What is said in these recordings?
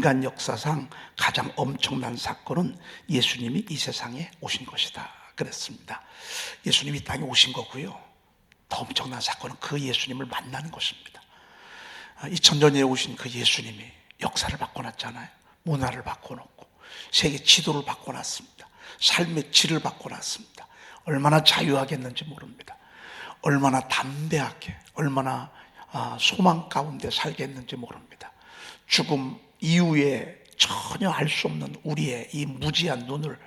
인간 역사상 가장 엄청난 사건은 예수님이 이 세상에 오신 것이다 그랬습니다. 예수님이 이 땅에 오신 거고요, 더 엄청난 사건은 그 예수님을 만나는 것입니다. 2000년 전에 오신 그 예수님이 역사를 바꿔놨잖아요. 문화를 바꿔놓고 세계 지도를 바꿔놨습니다. 삶의 질을 바꿔놨습니다. 얼마나 자유하겠는지 모릅니다. 얼마나 담대하게, 얼마나 소망 가운데 살겠는지 모릅니다. 죽음 이후에 전혀 알 수 없는 우리의 이 무지한 눈을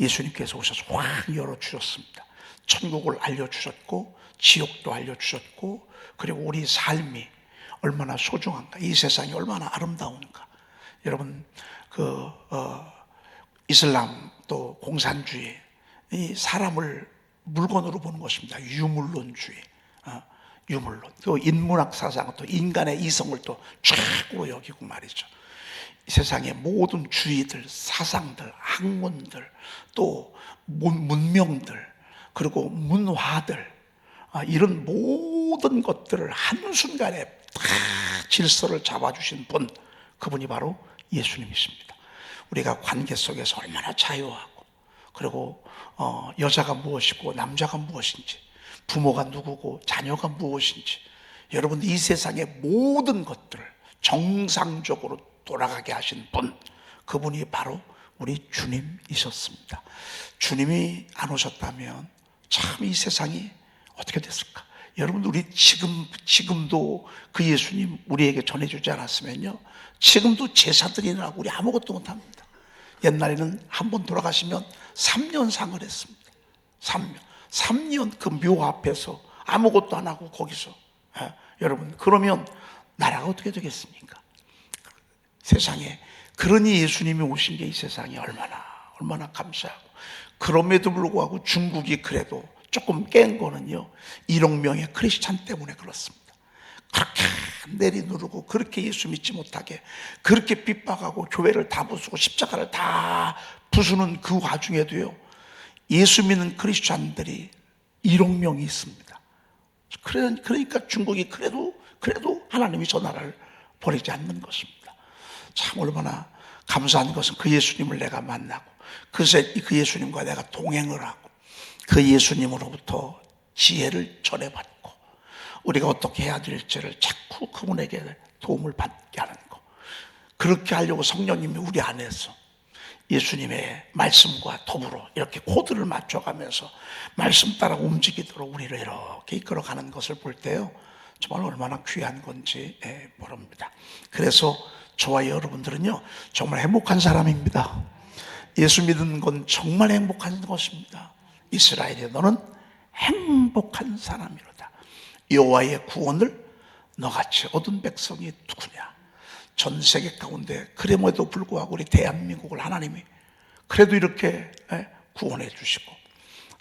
예수님께서 오셔서 확 열어주셨습니다. 천국을 알려주셨고 지옥도 알려주셨고, 그리고 우리 삶이 얼마나 소중한가, 이 세상이 얼마나 아름다운가. 여러분, 이슬람 또 공산주의, 이 사람을 물건으로 보는 것입니다. 유물론주의, 유물론. 또 인문학 사상, 또 인간의 이성을 또 최고로 여기고 말이죠. 이 세상의 모든 주의들, 사상들, 학문들, 또 문명들, 그리고 문화들, 이런 모든 것들을 한순간에 다 질서를 잡아주신 분, 그분이 바로 예수님이십니다. 우리가 관계 속에서 얼마나 자유하고, 그리고 여자가 무엇이고 남자가 무엇인지, 부모가 누구고 자녀가 무엇인지, 여러분 이 세상의 모든 것들을 정상적으로 돌아가게 하신 분, 그분이 바로 우리 주님이셨습니다. 주님이 안 오셨다면 참 이 세상이 어떻게 됐을까? 여러분, 우리 지금도 그 예수님 우리에게 전해주지 않았으면요, 지금도 제사드리느라고 우리 아무것도 못합니다. 옛날에는 한 번 돌아가시면 3년 상을 했습니다. 3년 그 묘 앞에서 아무것도 안 하고 거기서, 여러분, 그러면 나라가 어떻게 되겠습니까? 세상에, 그러니 예수님이 오신 게 이 세상에 얼마나 감사하고, 그럼에도 불구하고 중국이 그래도 조금 깬 거는요, 1억 명의 크리스찬 때문에 그렇습니다. 그렇게 내리누르고, 그렇게 예수 믿지 못하게, 그렇게 핍박하고, 교회를 다 부수고 십자가를 다 부수는 그 와중에도요, 예수 믿는 크리스찬들이 1억 명이 있습니다. 그러니까 중국이 그래도 하나님이 저 나라를 버리지 않는 것입니다. 참 얼마나 감사한 것은, 그 예수님을 내가 만나고, 그 예수님과 내가 동행을 하고, 그 예수님으로부터 지혜를 전해받고, 우리가 어떻게 해야 될지를 자꾸 그분에게 도움을 받게 하는 것. 그렇게 하려고 성령님이 우리 안에서 예수님의 말씀과 더불어 이렇게 코드를 맞춰가면서 말씀 따라 움직이도록 우리를 이렇게 이끌어가는 것을 볼 때요, 정말 얼마나 귀한 건지 모릅니다. 그래서 저와 여러분들은요, 정말 행복한 사람입니다. 예수 믿는 건 정말 행복한 것입니다. 이스라엘에 너는 행복한 사람이로다. 여호와의 구원을 너같이 얻은 백성이 누구냐. 전 세계 가운데, 그럼에도 불구하고 우리 대한민국을 하나님이 그래도 이렇게 구원해 주시고,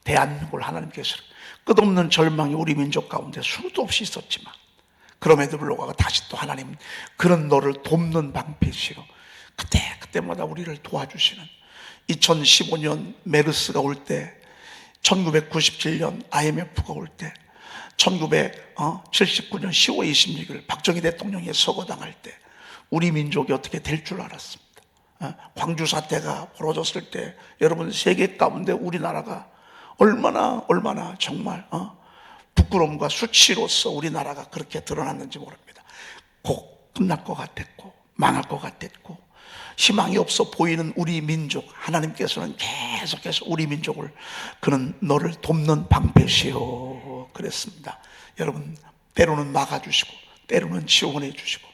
대한민국을 하나님께서 끝없는 절망이 우리 민족 가운데 수도 없이 있었지만, 그럼에도 불구하고 다시 또 하나님 그런 너를 돕는 방패시로 그때마다 우리를 도와주시는, 2015년 메르스가 올 때, 1997년 IMF가 올 때, 1979년 10월 26일 박정희 대통령이 서거당할 때 우리 민족이 어떻게 될 줄 알았습니다. 광주 사태가 벌어졌을 때 여러분, 세계 가운데 우리나라가 얼마나 정말 부끄러움과 수치로서 우리나라가 그렇게 드러났는지 모릅니다. 곧 끝날 것 같았고, 망할 것 같았고, 희망이 없어 보이는 우리 민족, 하나님께서는 계속해서 우리 민족을 그는 너를 돕는 방패시오 그랬습니다. 여러분, 때로는 막아주시고 때로는 지원해 주시고,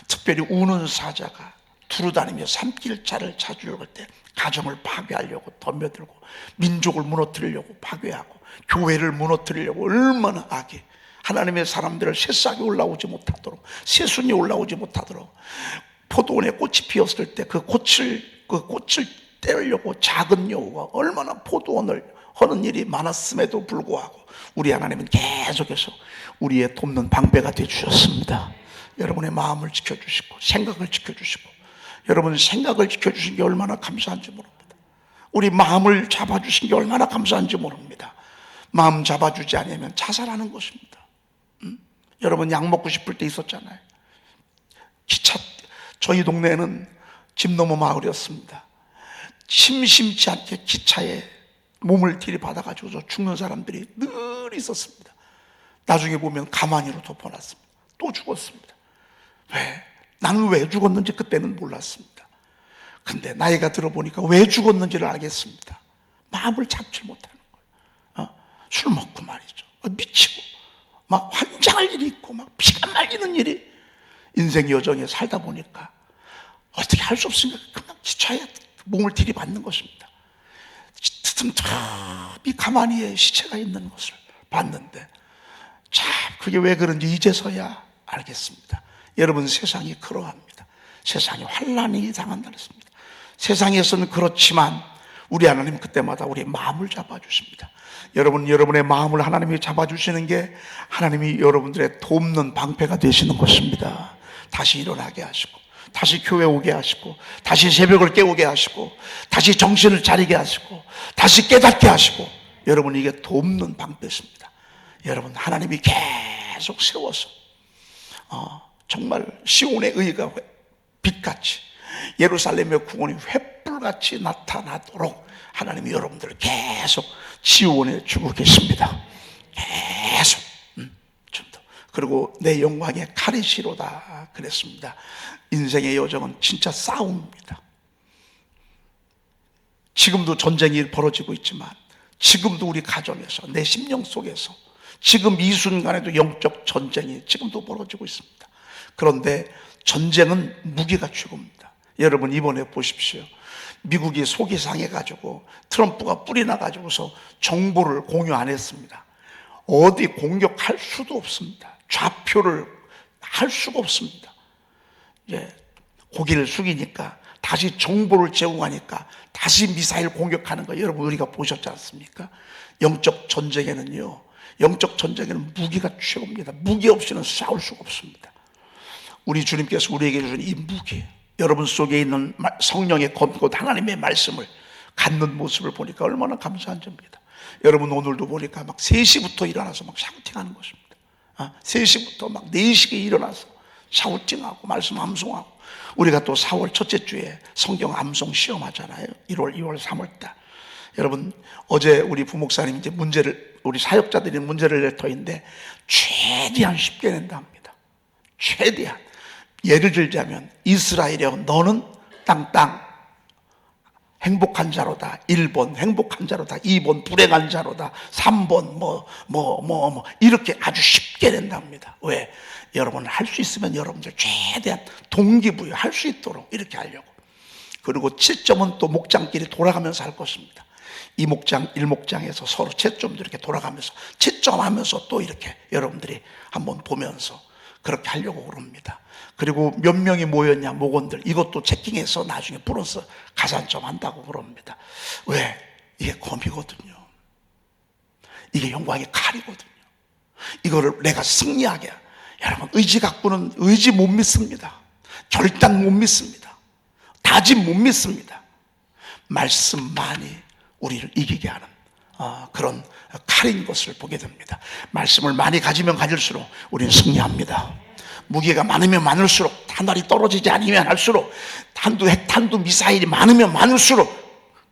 특별히 우는 사자가 두루다니며 산길자를 찾으려고 할 때 가정을 파괴하려고 덤벼들고, 민족을 무너뜨리려고 파괴하고, 교회를 무너뜨리려고 얼마나 악해. 하나님의 사람들을 새싹이 올라오지 못하도록, 새순이 올라오지 못하도록, 포도원에 꽃이 피었을 때 그 꽃을 떼려고 작은 여우가 얼마나 포도원을 하는 일이 많았음에도 불구하고 우리 하나님은 계속해서 우리의 돕는 방패가 되어주셨습니다. 여러분의 마음을 지켜주시고 생각을 지켜주시고, 여러분 생각을 지켜주신 게 얼마나 감사한지 모릅니다. 우리 마음을 잡아주신 게 얼마나 감사한지 모릅니다. 마음 잡아주지 않으면 자살하는 것입니다. 여러분 약 먹고 싶을 때 있었잖아요. 저희 동네에는 집 너머 마을이었습니다. 심심치 않게 기차에 몸을 들이받아가지고 죽는 사람들이 늘 있었습니다. 나중에 보면 가만히로 덮어놨습니다. 또 죽었습니다. 왜? 나는 왜 죽었는지 그때는 몰랐습니다. 근데 나이가 들어보니까 왜 죽었는지를 알겠습니다. 마음을 잡지 못하는 거예요. 술 먹고 말이죠. 미치고 막 환장할 일이 있고 막 피가 말리는 일이, 인생 여정에 살다 보니까 어떻게 할 수 없으니까 그냥 기차에 몸을 들이받는 것입니다. 틈틈이 가만히에 시체가 있는 것을 봤는데, 참 그게 왜 그런지 이제서야 알겠습니다. 여러분, 세상이 그러합니다. 세상이 환난이 당한다 그랬습니다. 세상에서는 그렇지만 우리 하나님 그때마다 우리의 마음을 잡아주십니다. 여러분, 여러분의 마음을 하나님이 잡아주시는 게 하나님이 여러분들의 돕는 방패가 되시는 것입니다. 다시 일어나게 하시고, 다시 교회 오게 하시고, 다시 새벽을 깨우게 하시고, 다시 정신을 차리게 하시고, 다시 깨닫게 하시고, 여러분, 이게 돕는 방패입니다. 여러분, 하나님이 계속 세워서 정말 시온의 의가 빛같이, 예루살렘의 구원이 횃불같이 나타나도록 하나님이 여러분들을 계속 지원해 주고 계십니다. 계속. 좀 더. 그리고 내 영광의 칼이시로다 그랬습니다. 인생의 여정은 진짜 싸움입니다. 지금도 전쟁이 벌어지고 있지만, 지금도 우리 가정에서, 내 심령 속에서 지금 이 순간에도 영적 전쟁이 지금도 벌어지고 있습니다. 그런데 전쟁은 무기가 최고입니다. 여러분, 이번에 보십시오. 미국이 속이 상해가지고 트럼프가 뿔이 나가지고서 정보를 공유 안 했습니다. 어디 공격할 수도 없습니다. 좌표를 할 수가 없습니다. 이제 고개를 숙이니까 다시 정보를 제공하니까 다시 미사일 공격하는 거 여러분 우리가 보셨지 않습니까? 영적 전쟁에는요, 영적 전쟁에는 무기가 최고입니다. 무기 없이는 싸울 수가 없습니다. 우리 주님께서 우리에게 주신 이 무기, 여러분 속에 있는 성령의 검고 하나님의 말씀을 갖는 모습을 보니까 얼마나 감사한 점입니다. 여러분, 오늘도 보니까 막 3시부터 일어나서 막 샤우팅하는 것입니다. 3시부터 막 4시에 일어나서 샤우팅하고 말씀 암송하고, 우리가 또 4월 첫째 주에 성경 암송 시험 하잖아요. 1월, 2월, 3월 달. 여러분, 어제 우리 부목사님 이제 문제를, 우리 사역자들이 문제를 낼 터인데 최대한 쉽게 낸다 합니다. 최대한. 예를 들자면, 이스라엘이여 너는 땅땅 행복한 자로다. 1번 행복한 자로다. 2번 불행한 자로다. 3번 이렇게 아주 쉽게 낸답니다. 왜? 여러분, 할 수 있으면 여러분들 최대한 동기부여 할 수 있도록 이렇게 하려고. 그리고 7점은 또 목장끼리 돌아가면서 할 것입니다. 이 목장, 1목장에서 서로 채점도 이렇게 돌아가면서 채점하면서 또 이렇게 여러분들이 한번 보면서 그렇게 하려고 그럽니다. 그리고 몇 명이 모였냐, 목원들, 이것도 체킹해서 나중에 플러스 가산점 한다고 그럽니다. 왜? 이게 검이거든요. 이게 영광의 칼이거든요. 이거를 내가 승리하게. 여러분, 의지 갖고는 의지 못 믿습니다. 결단 못 믿습니다. 다짐 못 믿습니다. 말씀만이 우리를 이기게 하는 그런 칼인 것을 보게 됩니다. 말씀을 많이 가지면 가질수록 우리는 승리합니다. 무게가 많으면 많을수록, 하늘이 떨어지지 않으면 할수록, 탄두 핵탄두 미사일이 많으면 많을수록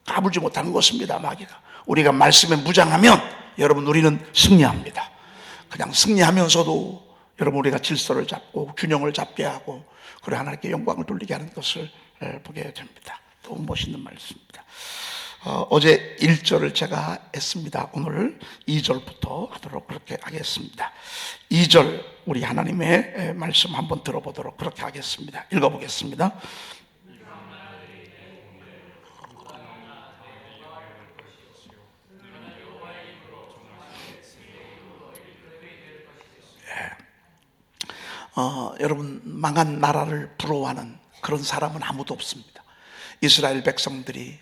까불지 못하는 것입니다. 마귀가. 우리가 말씀에 무장하면 여러분 우리는 승리합니다. 그냥 승리하면서도 여러분 우리가 질서를 잡고 균형을 잡게 하고, 그리고 하나님께 영광을 돌리게 하는 것을 보게 됩니다. 너무 멋있는 말씀입니다. 어제 1절을 제가 했습니다. 오늘 2절부터 하도록 그렇게 하겠습니다. 2절 우리 하나님의 말씀 한번 들어보도록 그렇게 하겠습니다. 읽어보겠습니다. 여러분, 망한 나라를 부러워하는 그런 사람은 아무도 없습니다. 이스라엘 백성들이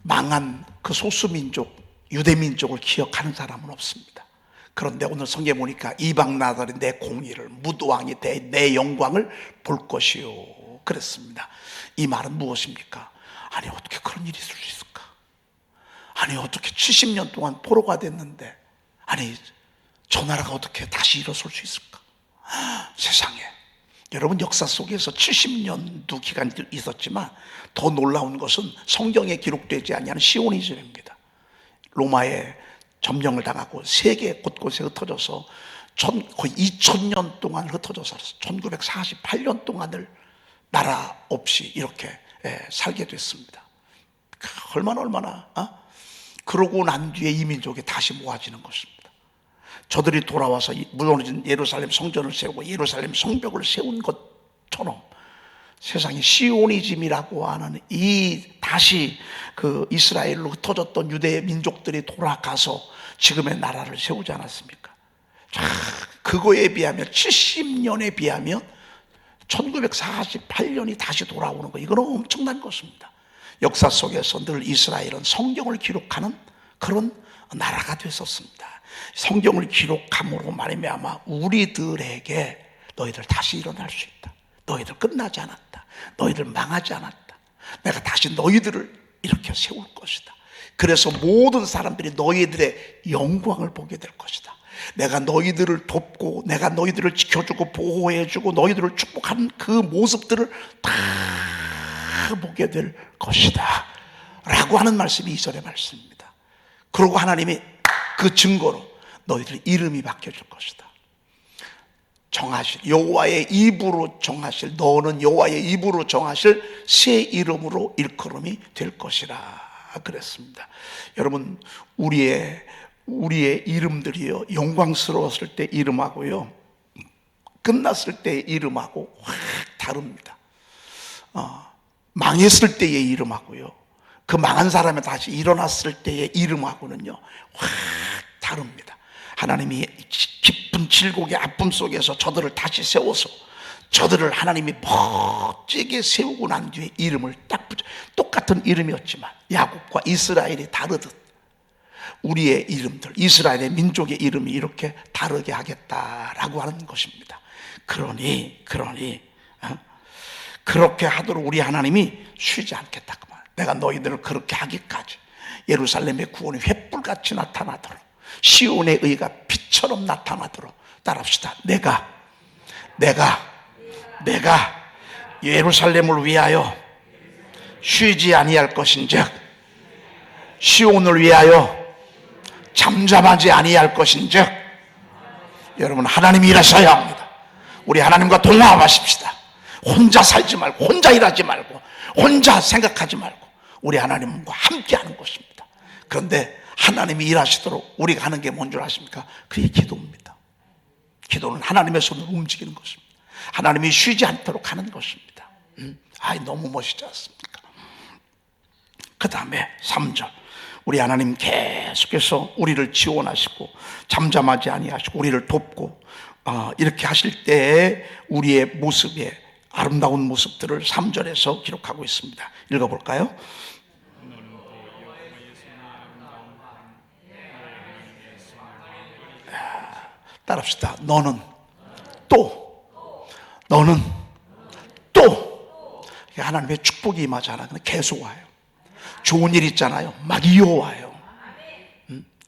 망한 그 소수민족, 유대민족을 기억하는 사람은 없습니다. 그런데 오늘 성경에 보니까 이방 나라들이 내 공의를, 무도왕이 내 영광을 볼 것이요 그랬습니다. 이 말은 무엇입니까? 아니, 어떻게 그런 일이 있을 수 있을까? 아니, 어떻게 70년 동안 포로가 됐는데, 아니, 저 나라가 어떻게 다시 일어설 수 있을까? 세상에, 여러분, 역사 속에서 70년도 기간이 있었지만 더 놀라운 것은 성경에 기록되지 아니하는 시오니즘입니다. 로마에 점령을 당하고 세계 곳곳에 흩어져서 거의 2000년 동안 흩어져서 1948년 동안을 나라 없이 이렇게 살게 됐습니다. 얼마나 그러고 난 뒤에 이 민족이 다시 모아지는 것입니다. 저들이 돌아와서 무너진 예루살렘 성전을 세우고 예루살렘 성벽을 세운 것처럼 세상에 시오니즘이라고 하는 다시 그 이스라엘로 흩어졌던 유대 민족들이 돌아가서 지금의 나라를 세우지 않았습니까? 자, 그거에 비하면 70년에 비하면 1948년이 다시 돌아오는 거, 이거는 엄청난 것입니다. 역사 속에서 늘 이스라엘은 성경을 기록하는 그런 나라가 됐었습니다. 성경을 기록함으로 말미암아 우리들에게 너희들 다시 일어날 수 있다, 너희들 끝나지 않았다, 너희들 망하지 않았다, 내가 다시 너희들을 이렇게 세울 것이다. 그래서 모든 사람들이 너희들의 영광을 보게 될 것이다. 내가 너희들을 돕고 내가 너희들을 지켜주고 보호해주고 너희들을 축복하는 그 모습들을 다 보게 될 것이다 라고 하는 말씀이 2절의 말씀입니다. 그리고 하나님이 그 증거로 너희들 이름이 바뀌어질 것이다. 정하실, 여호와의 입으로 정하실, 너는 여호와의 입으로 정하실 새 이름으로 일컬음이 될 것이라 그랬습니다. 여러분, 우리의 이름들이요, 영광스러웠을 때 이름하고요, 끝났을 때의 이름하고 확 다릅니다. 망했을 때의 이름하고요, 그 망한 사람이 다시 일어났을 때의 이름하고는요 확 다릅니다. 하나님이 깊은 질곡의 아픔 속에서 저들을 다시 세워서 저들을 하나님이 멋지게 세우고 난 뒤에 이름을 딱 붙여, 똑같은 이름이었지만 야곱과 이스라엘이 다르듯 우리의 이름들, 이스라엘의 민족의 이름이 이렇게 다르게 하겠다라고 하는 것입니다. 그러니 그렇게 하도록 우리 하나님이 쉬지 않겠다 그 말. 내가 너희들을 그렇게 하기까지 예루살렘의 구원이 횃불같이 나타나도록, 시온의 의가 빛처럼 나타나도록, 따라합시다. 내가 예루살렘을 위하여 쉬지 아니할 것인즉 시온을 위하여 잠잠하지 아니할 것인즉. 여러분, 하나님이 일하셔야 합니다. 우리 하나님과 동화하십시다. 혼자 살지 말고, 혼자 일하지 말고, 혼자 생각하지 말고 우리 하나님과 함께 하는 것입니다. 그런데 하나님이 일하시도록 우리가 하는 게 뭔 줄 아십니까? 그게 기도입니다. 기도는 하나님의 손으로 움직이는 것입니다. 하나님이 쉬지 않도록 하는 것입니다. 너무 멋있지 않습니까? 그 다음에 3절, 우리 하나님 계속해서 우리를 지원하시고 잠잠하지 아니하시고 우리를 돕고 이렇게 하실 때에 우리의 모습에 아름다운 모습들을 3절에서 기록하고 있습니다. 읽어볼까요? 따라합시다. 너는 또 하나님의 축복이 임하잖아. 근데 계속 와요. 좋은 일 있잖아요, 막 이어와요.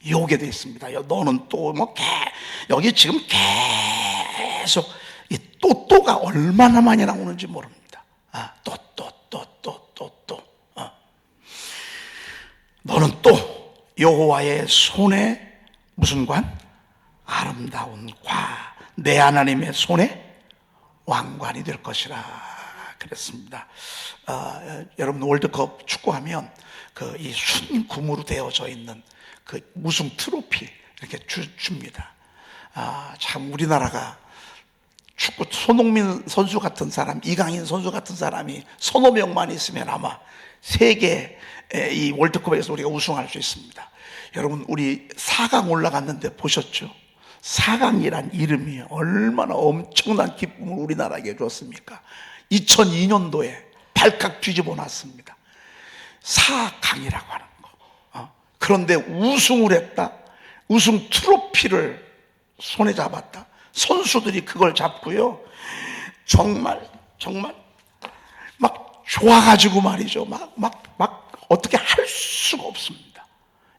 이어오게 돼 있습니다. 너는 또 여기 지금 계속 이 또가 얼마나 많이 나오는지 모릅니다. 또. 너는 또 여호와의 손에 무슨 관? 아름다운 과, 내 하나님의 손에 왕관이 될 것이라 그랬습니다. 여러분, 월드컵 축구하면 이 순금으로 되어져 있는 그 우승 트로피 이렇게 줍니다. 참 우리나라가 축구 손흥민 선수 같은 사람, 이강인 선수 같은 사람이 서너 명만 있으면 아마 세계 이 월드컵에서 우리가 우승할 수 있습니다. 여러분, 우리 4강 올라갔는데 보셨죠? 4강이란 이름이 얼마나 엄청난 기쁨을 우리나라에게 줬습니까? 2002년도에 발칵 뒤집어 놨습니다. 4강이라고 하는 거. 그런데 우승을 했다. 우승 트로피를 손에 잡았다. 선수들이 그걸 잡고요, 정말 막 좋아가지고 말이죠. 막 어떻게 할 수가 없습니다.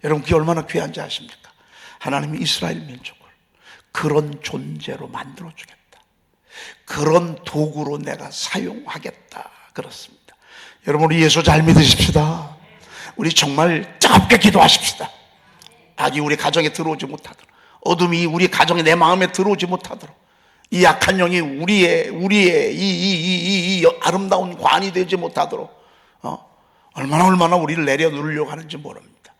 여러분, 그게 얼마나 귀한지 아십니까? 하나님이 이스라엘 민족을 그런 존재로 만들어주겠다. 그런 도구로 내가 사용하겠다. 그렇습니다. 여러분, 우리 예수 잘 믿으십시다. 우리 정말 뜨겁게 기도하십시다. 악이 우리 가정에 들어오지 못하도록, 어둠이 우리 가정에, 내 마음에 들어오지 못하도록, 이 약한 영이 우리의 이 아름다운 관이 되지 못하도록 얼마나 우리를 내려놓으려고 하는지 모릅니다.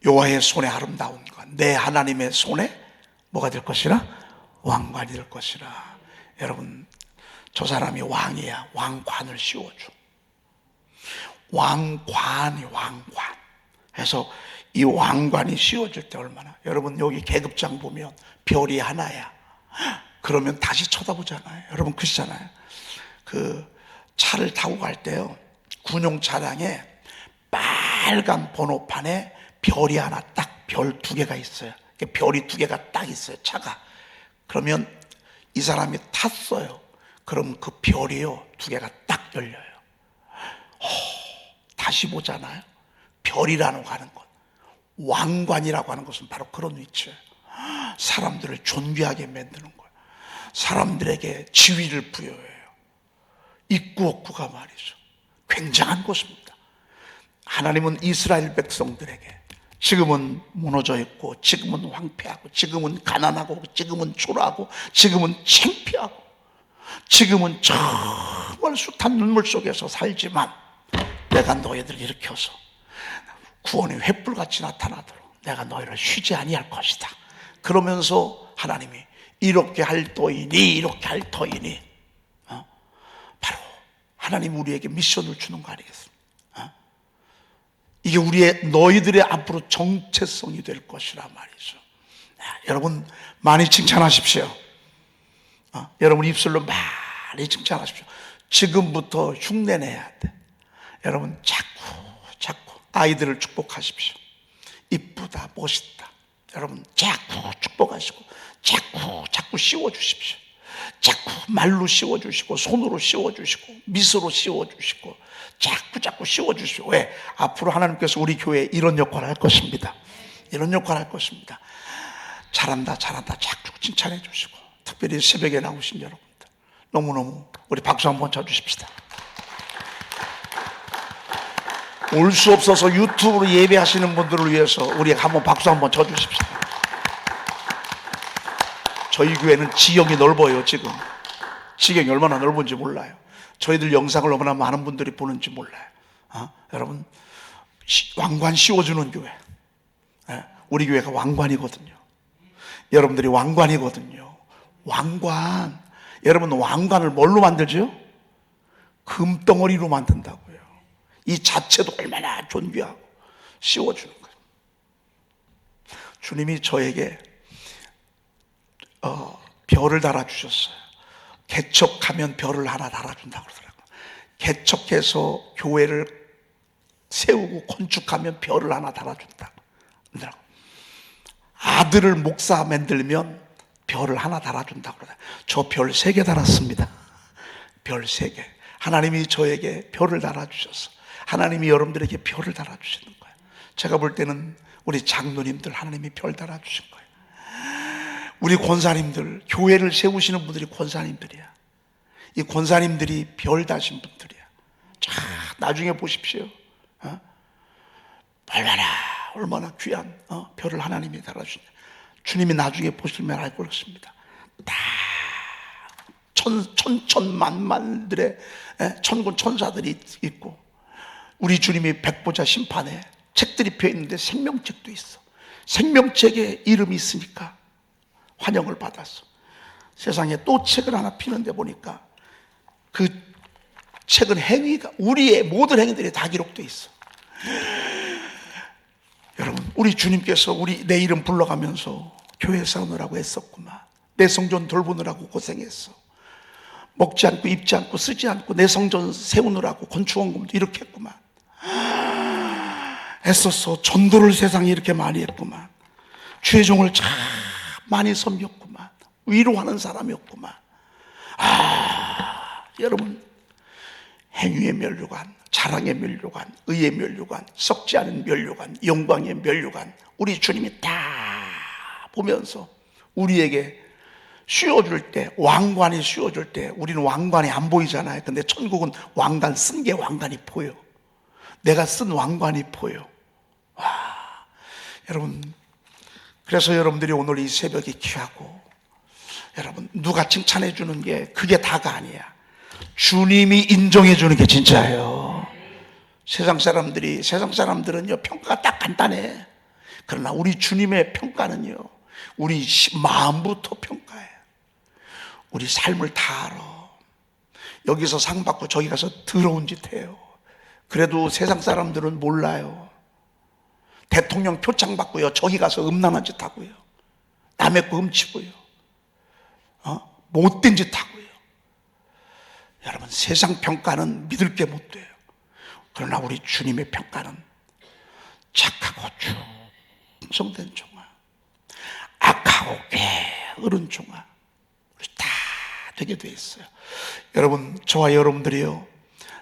여호와의 손에 아름다운 것, 내 하나님의 손에 뭐가 될 것이라? 왕관이 될 것이라. 여러분, 저 사람이 왕이야. 왕관을 씌워줘. 왕관. 해서 이 왕관이 씌워줄 때 얼마나, 여러분 여기 계급장 보면 별이 하나야. 그러면 다시 쳐다보잖아요. 여러분 그러시잖아요. 그 차를 타고 갈 때요, 군용 차량에 빨간 번호판에 별이 하나, 딱 별 2개가 있어요. 별이 2개가 딱 있어요, 차가. 그러면 이 사람이 탔어요. 그럼 그 별이요 2개가 딱 열려요. 다시 보잖아요. 별이라고 하는 것, 왕관이라고 하는 것은 바로 그런 위치예요. 사람들을 존귀하게 만드는 거예요. 사람들에게 지위를 부여해요. 입구옥구가 말이죠, 굉장한 것입니다. 하나님은 이스라엘 백성들에게 지금은 무너져 있고, 지금은 황폐하고, 지금은 가난하고, 지금은 초라하고, 지금은 창피하고, 지금은 정말 숱한 눈물 속에서 살지만 내가 너희들을 일으켜서 구원의 횃불같이 나타나도록 내가 너희를 쉬지 아니할 것이다. 그러면서 하나님이 이렇게 할 터이니 바로 하나님 우리에게 미션을 주는 거 아니겠습니까? 이게 너희들의 앞으로 정체성이 될 것이라 말이죠. 여러분 많이 칭찬하십시오. 여러분 입술로 많이 칭찬하십시오. 지금부터 흉내내야 돼. 여러분 자꾸 아이들을 축복하십시오. 이쁘다, 멋있다. 여러분 자꾸 축복하시고, 자꾸 씌워주십시오. 자꾸 말로 씌워주시고, 손으로 씌워주시고, 미소로 씌워주시고, 자꾸 씌워주시고. 왜? 앞으로 하나님께서 우리 교회에 이런 역할을 할 것입니다. 이런 역할을 할 것입니다. 잘한다 자꾸 칭찬해 주시고, 특별히 새벽에 나오신 여러분들 너무너무 우리 박수 한번 쳐주십시다. 올 수 없어서 유튜브로 예배하시는 분들을 위해서 우리 한번 박수 한번 쳐주십시다. 저희 교회는 지형이 넓어요. 지경이 얼마나 넓은지 몰라요. 저희들 영상을 얼마나 많은 분들이 보는지 몰라요. 여러분, 왕관 씌워주는 교회, 우리 교회가 왕관이거든요. 여러분들이 왕관이거든요. 왕관. 여러분 왕관을 뭘로 만들죠? 금덩어리로 만든다고요. 이 자체도 얼마나 존귀하고 씌워주는 거예요. 주님이 저에게 별을 달아주셨어요. 개척하면 별을 하나 달아준다고 그러더라고요. 개척해서 교회를 세우고 건축하면 별을 하나 달아준다고 그러더라고요. 아들을 목사 만들면 별을 하나 달아준다고 그러더라고요. 저 별 3개 달았습니다. 별 3개. 하나님이 저에게 별을 달아주셨어. 하나님이 여러분들에게 별을 달아주시는 거예요. 제가 볼 때는 우리 장로님들 하나님이 별 달아주신 거예요. 우리 권사님들, 교회를 세우시는 분들이 권사님들이야. 이 권사님들이 별 다신 분들이야. 자, 나중에 보십시오. 얼마나 귀한 별을 하나님이 달아주시냐. 주님이 나중에 보시면 알 것입니다. 다 천천만만들의 천군 천사들이 있고, 우리 주님이 백보자 심판에 책들이 펴 있는데 생명책도 있어. 생명책에 이름이 있으니까 환영을 받았어. 세상에 또 책을 하나 피는데 보니까 그 책은 행위가, 우리의 모든 행위들이 다 기록되어 있어. 여러분, 우리 주님께서 내 이름 불러가면서 교회 세우느라고 애썼구만. 내 성전 돌보느라고 고생했어. 먹지 않고 입지 않고 쓰지 않고 내 성전 세우느라고 건축원금도 이렇게 했구만. 애썼어. 전도를 세상에 이렇게 많이 했구만. 주의 종을 참 많이 섬겼구만. 위로하는 사람이었구만. 여러분, 행위의 면류관, 자랑의 면류관, 의의 면류관, 썩지 않은 면류관, 영광의 면류관, 우리 주님이 다 보면서 우리에게 씌워줄 때, 왕관이 씌워줄 때 우리는 왕관이 안 보이잖아요. 근데 천국은 왕관 쓴 게 왕관이 보여. 내가 쓴 왕관이 보여. 여러분, 그래서 여러분들이 오늘 이 새벽이 귀하고, 여러분, 누가 칭찬해 주는 게 그게 다가 아니야. 주님이 인정해 주는 게 진짜예요. 세상 사람들은요, 평가가 딱 간단해. 그러나 우리 주님의 평가는요, 우리 마음부터 평가해. 우리 삶을 다 알아. 여기서 상 받고 저기 가서 더러운 짓 해요. 그래도 세상 사람들은 몰라요. 대통령 표창 받고요, 저기 가서 음란한 짓 하고요, 남의 거 훔치고요, 못된 짓 하고요. 여러분, 세상 평가는 믿을 게 못 돼요. 그러나 우리 주님의 평가는 착하고 충성된 종아, 악하고 게으른 종아, 우리 다 되게 돼 있어요. 여러분, 저와 여러분들이요,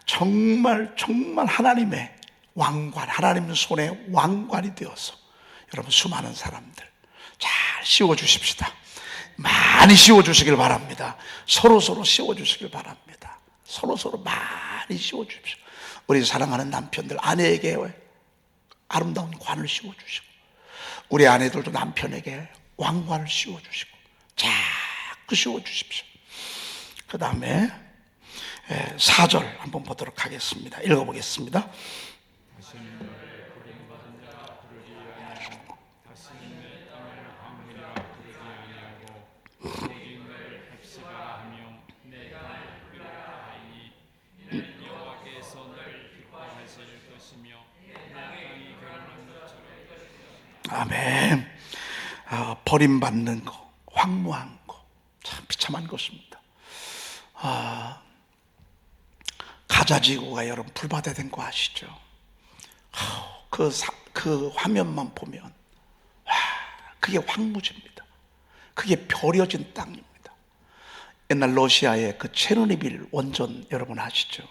정말 하나님의 왕관, 하나님 손에 왕관이 되어서 여러분, 수많은 사람들 잘 씌워주십시다. 많이 씌워주시길 바랍니다. 서로 씌워주시길 바랍니다. 서로 많이 씌워주십시오. 우리 사랑하는 남편들, 아내에게 아름다운 관을 씌워주시고, 우리 아내들도 남편에게 왕관을 씌워주시고, 자꾸 씌워주십시오. 그 다음에 4절 한번 보도록 하겠습니다. 읽어보겠습니다. 아멘. 버림받는 거, 황무한 거, 참 비참한 것입니다. 가자지구가 여러분 불바다 된 거 아시죠? 그 화면만 보면 그게 황무지입니다. 그게 버려진 땅입니다. 옛날 러시아의 그 체르노빌 원전 여러분 아시죠?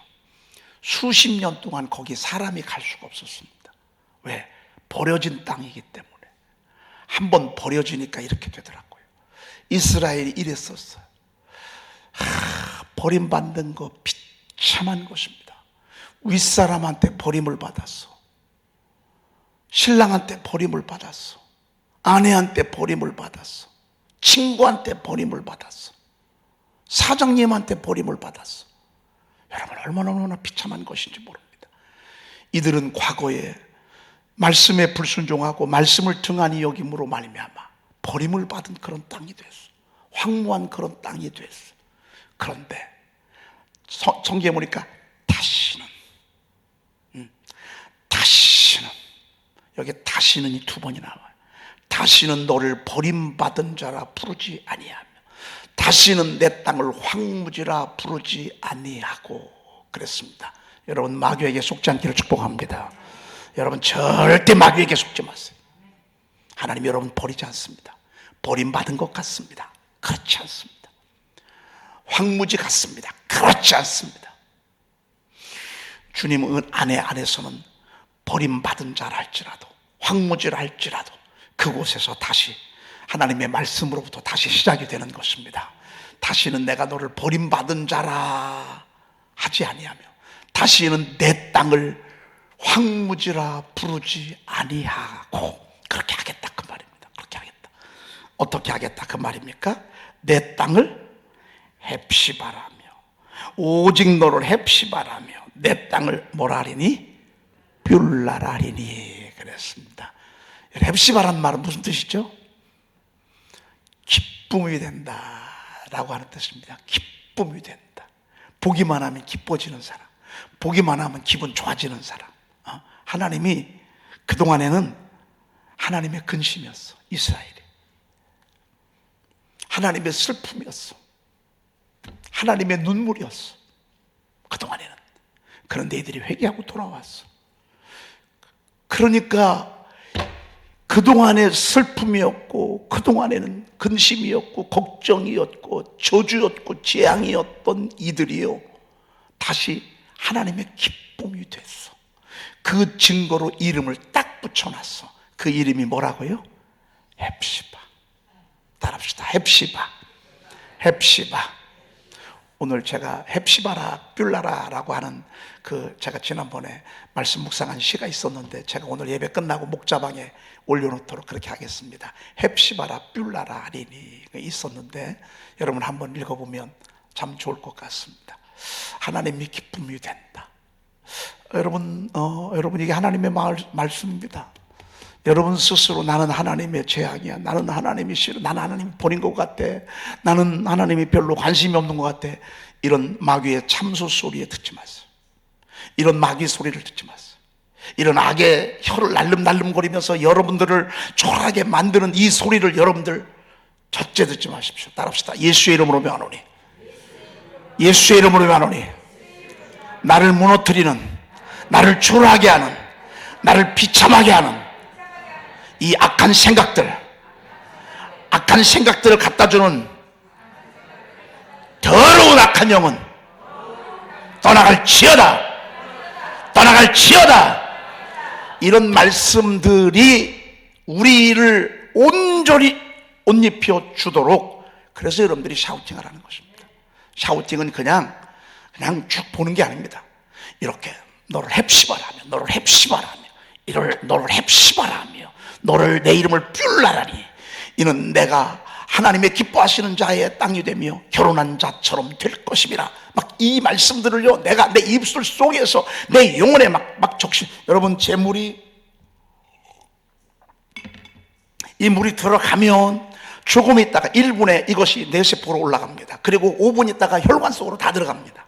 수십 년 동안 거기 사람이 갈 수가 없었습니다. 왜? 버려진 땅이기 때문에. 한번 버려지니까 이렇게 되더라고요. 이스라엘이 이랬었어요. 버림받는 거 비참한 것입니다. 윗사람한테 버림을 받았어. 신랑한테 버림을 받았어. 아내한테 버림을 받았어. 친구한테 버림을 받았어. 사장님한테 버림을 받았어. 여러분, 얼마나 비참한 것인지 모릅니다. 이들은 과거에 말씀에 불순종하고 말씀을 등한히 여김으로 말미암아 버림을 받은 그런 땅이 됐어. 황무한 그런 땅이 됐어. 그런데 성경에 보니까 다시는 여기 다시는이 두 번이 나와요. 다시는 너를 버림받은 자라 부르지 아니하며 다시는 내 땅을 황무지라 부르지 아니하고 그랬습니다. 여러분, 마귀에게 속지 않기를 축복합니다. 여러분, 절대 마귀에게 속지 마세요. 하나님 여러분 버리지 않습니다. 버림받은 것 같습니다. 그렇지 않습니다. 황무지 같습니다. 그렇지 않습니다. 주님은 아내 안에서는 버림받은 자라 할지라도 황무지라 할지라도 그곳에서 다시 하나님의 말씀으로부터 다시 시작이 되는 것입니다. 다시는 내가 너를 버림받은 자라 하지 아니하며 다시는 내 땅을 황무지라 부르지 아니하고 그렇게 하겠다 그 말입니다. 그렇게 하겠다. 어떻게 하겠다 그 말입니까? 내 땅을 헵시바라며 오직 너를 헵시바라며 내 땅을 뭐라 하리니? 뷰라라 하리니 그랬습니다. 헵시바란 말은 무슨 뜻이죠? 기쁨이 된다 라고 하는 뜻입니다. 기쁨이 된다. 보기만 하면 기뻐지는 사람, 보기만 하면 기분 좋아지는 사람. 하나님이 그동안에는 하나님의 근심이었어. 이스라엘이 하나님의 슬픔이었어. 하나님의 눈물이었어. 그동안에는. 그런데 이들이 회개하고 돌아왔어. 그러니까 그동안의 슬픔이었고 그동안에는 근심이었고 걱정이었고 저주였고 재앙이었던 이들이요 다시 하나님의 기쁨이 됐어. 그 증거로 이름을 딱 붙여놨어. 그 이름이 뭐라고요? 헵시바. 따라합시다. 헵시바. 헵시바. 오늘 제가 헵시바라 뷸라라라고 하는 제가 지난번에 말씀 묵상한 시가 있었는데 제가 오늘 예배 끝나고 목자방에 올려놓도록 그렇게 하겠습니다. 헵시바라 뷸라라 아리니 있었는데 여러분 한번 읽어보면 참 좋을 것 같습니다. 하나님이 기쁨이 된다. 여러분 이게 하나님의 말씀입니다. 여러분 스스로 나는 하나님의 재앙이야, 나는 하나님이 싫어, 나는 하나님이 버린 것 같아, 나는 하나님이 별로 관심이 없는 것 같아, 이런 마귀의 참소 소리에 듣지 마세요. 이런 마귀 소리를 듣지 마세요. 이런 악의 혀를 날름날름거리면서 여러분들을 초라하게 만드는 이 소리를 여러분들 절대 듣지 마십시오. 따라합시다. 예수의 이름으로 명하노니, 예수의 이름으로 명하노니, 나를 무너뜨리는, 나를 초라하게 하는, 나를 비참하게 하는 이 악한 생각들을 갖다주는 더러운 악한 영은 떠나갈지어다, 떠나갈지어다. 이런 말씀들이 우리를 온전히 옷 입혀 주도록, 그래서 여러분들이 샤우팅을 하는 것입니다. 샤우팅은 그냥 쭉 보는 게 아닙니다. 이렇게 너를 헵시바라며, 너를 헵시바라며, 너를 헵시바라며, 너를 내 이름을 뷸라라니, 이는 내가 하나님의 기뻐하시는 자의 땅이 되며 결혼한 자처럼 될 것임이라. 막 이 말씀들을요, 내가 내 입술 속에서 내 영혼에 막 적시. 여러분, 제 물이, 이 물이 들어가면 조금 있다가 1분에 이것이 뇌세포로 올라갑니다. 그리고 5분 있다가 혈관 속으로 다 들어갑니다.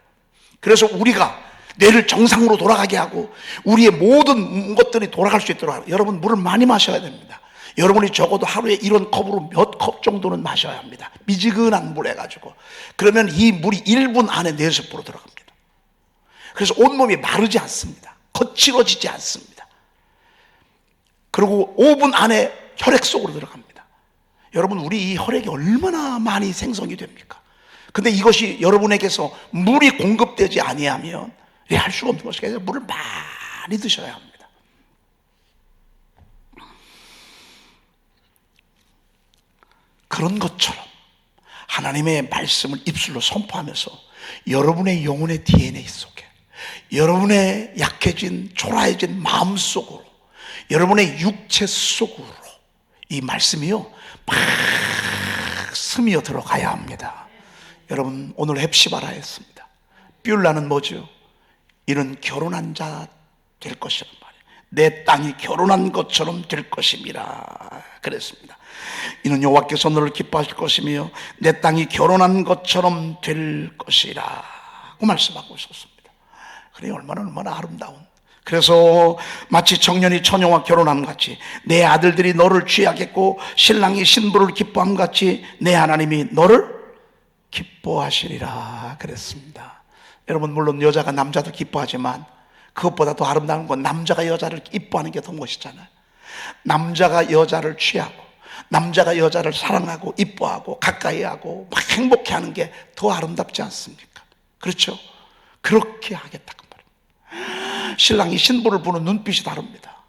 그래서 우리가 뇌를 정상으로 돌아가게 하고 우리의 모든 것들이 돌아갈 수 있도록 하고, 여러분 물을 많이 마셔야 됩니다. 여러분이 적어도 하루에 이런 컵으로 몇 컵 정도는 마셔야 합니다. 미지근한 물 해가지고. 그러면 이 물이 1분 안에 뇌세포로 들어갑니다. 그래서 온몸이 마르지 않습니다. 거칠어지지 않습니다. 그리고 5분 안에 혈액 속으로 들어갑니다. 여러분, 우리 이 혈액이 얼마나 많이 생성이 됩니까? 근데 이것이 여러분에게서 물이 공급되지 아니하면 할 수가 없는 것이니까 물을 많이 드셔야 합니다. 그런 것처럼 하나님의 말씀을 입술로 선포하면서 여러분의 영혼의 DNA 속에, 여러분의 약해진 초라해진 마음 속으로, 여러분의 육체 속으로 이 말씀이요 막 스며 들어가야 합니다. 여러분, 오늘 헵시바라 했습니다. 뷸라는 뭐죠? 이는 결혼한 자 될 것이란 말이에요. 내 땅이 결혼한 것처럼 될 것임이라 그랬습니다. 이는 여호와께서 너를 기뻐하실 것이며 내 땅이 결혼한 것처럼 될 것이라고 말씀하고 있었습니다. 그래, 얼마나 아름다운. 그래서 마치 청년이 처녀와 결혼함 같이 내 아들들이 너를 취하겠고 신랑이 신부를 기뻐함 같이 내 하나님이 너를 기뻐하시리라 그랬습니다. 여러분, 물론 여자가 남자도 기뻐하지만 그것보다 더 아름다운 건 남자가 여자를 이뻐하는 게 더 멋있잖아요. 남자가 여자를 취하고 남자가 여자를 사랑하고 이뻐하고 가까이하고 막 행복해하는 게 더 아름답지 않습니까? 그렇죠? 그렇게 하겠다고 말입니다. 신랑이 신부를 보는 눈빛이 다릅니다.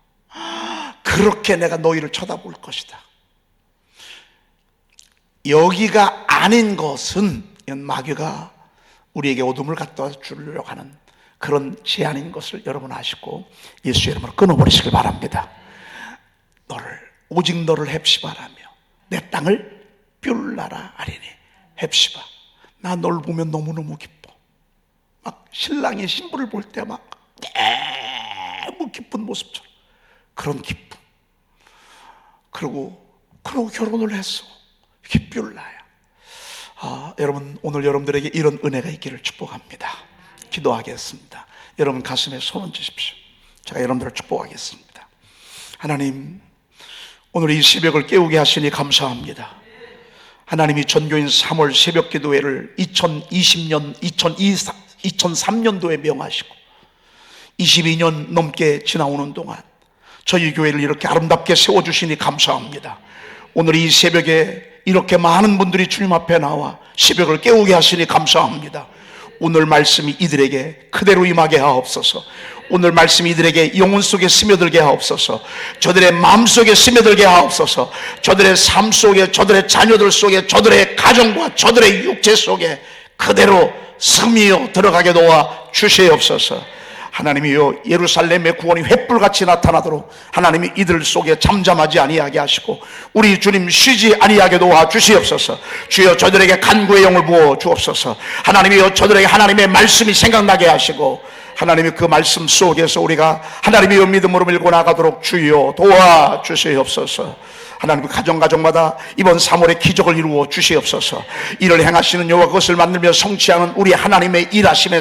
그렇게 내가 너희를 쳐다볼 것이다. 여기가 아닌 것은 마귀가 우리에게 어둠을 갖다 주려고 하는 그런 제안인 것을 여러분 아시고 예수의 이름으로 끊어버리시길 바랍니다. 오직 너를 헵시바라며 내 땅을 뷸라라 아리니. 헵시바, 나 널 보면 너무너무 기뻐. 막 신랑이 신부를 볼 때 막 너무 기쁜 모습처럼 그런 기쁨. 그리고 결혼을 했어. 이게 뷸라야. 여러분, 오늘 여러분들에게 이런 은혜가 있기를 축복합니다. 기도하겠습니다. 여러분 가슴에 손 얹으십시오. 제가 여러분들을 축복하겠습니다. 하나님, 오늘 이 새벽을 깨우게 하시니 감사합니다. 하나님이 전교인 3월 새벽 기도회를 2003년도에 명하시고 22년 넘게 지나오는 동안 저희 교회를 이렇게 아름답게 세워주시니 감사합니다. 오늘 이 새벽에 이렇게 많은 분들이 주님 앞에 나와 새벽을 깨우게 하시니 감사합니다. 오늘 말씀이 이들에게 그대로 임하게 하옵소서. 오늘 말씀이 이들에게 영혼 속에 스며들게 하옵소서. 저들의 마음속에 스며들게 하옵소서. 저들의 삶 속에, 저들의 자녀들 속에, 저들의 가정과 저들의 육체 속에 그대로 스며 들어가게 도와 주시옵소서. 하나님이여, 예루살렘의 구원이 횃불같이 나타나도록 하나님이 이들 속에 잠잠하지 아니하게 하시고 우리 주님 쉬지 아니하게 도와 주시옵소서. 주여, 저들에게 간구의 영을 부어 주옵소서. 하나님이여, 저들에게 하나님의 말씀이 생각나게 하시고 하나님의 그 말씀 속에서 우리가 하나님의 믿음으로 밀고 나가도록 주여 도와 주시옵소서. 하나님, 가정마다 이번 3월에 기적을 이루어 주시옵소서. 이를 행하시는 여호와, 그것을 만들며 성취하는 우리 하나님의 일하심의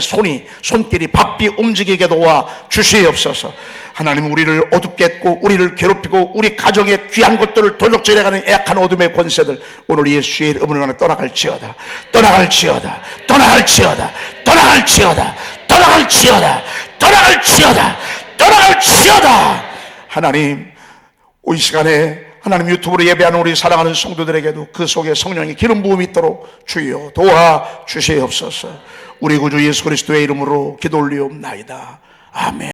손길이 바삐 움직이게 도와 주시옵소서. 하나님, 우리를 어둡게 했고 우리를 괴롭히고 우리 가정의 귀한 것들을 도적질해가는 약한 어둠의 권세들 오늘 예수의 이름으로 하나 떠나갈지어다. 떠나갈지어다. 떠나갈지어다. 떠나갈지어다. 떠나갈지어다. 떠나갈지어다. 떠나갈지어다. 하나님, 이 시간에 하나님 유튜브로 예배하는 우리 사랑하는 성도들에게도 그 속에 성령의 기름 부음이 있도록 주여 도와 주시옵소서. 우리 구주 예수 그리스도의 이름으로 기도 올리옵나이다. 아멘.